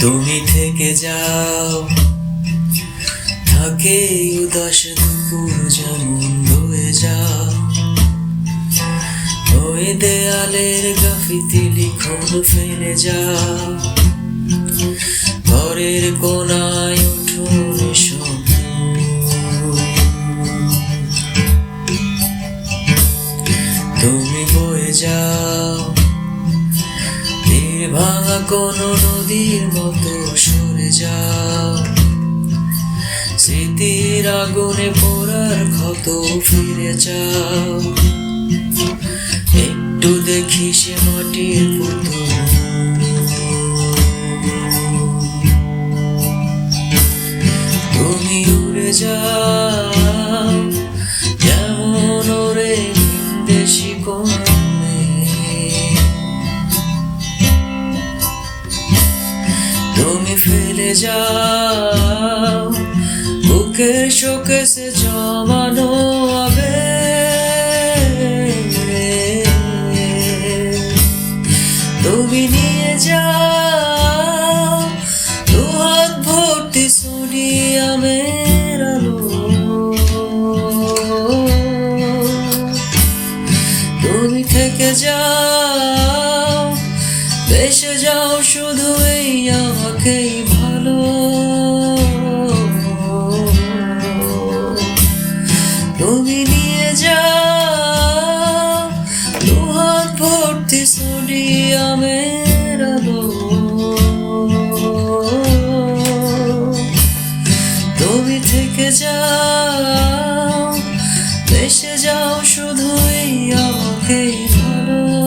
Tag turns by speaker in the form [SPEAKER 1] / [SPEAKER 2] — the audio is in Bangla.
[SPEAKER 1] তুমি থেকে যাও, থাকে উদাস দুপুর যেমন রয়ে যাও, ওই দেয়ালের গ্রাফিতি লিখন ফেলে যাও, ঘরের কোনায় উঠোনে তুমি বয়ে যাও, তীর ভাঙা কোনো নদীর মতো সরে যাও, স্মৃতির আগুনে পোড়ার ক্ষত ফিরে যাও, একটু দেখি সে মাটির পুতুল। তুমি উড়ে যাও যেমন ওরে ভিনদেশি কোন তুমি ফেলে যাও বুকের শোকেসে জমানো আবেগ, তুমি নিয়ে যাও দুহাত ভর্তি সোডিয়ামের আলো, তুমি থেকে যাও বেসে যাও শুধু এই আমাকেই ভালো, তুমি নিয়ে যাও দুহাত ভর্তি সোডিয়ামের আলো, তুমি থেকে যাও বেসে যাও শুধু এই আমাকেই ভালো।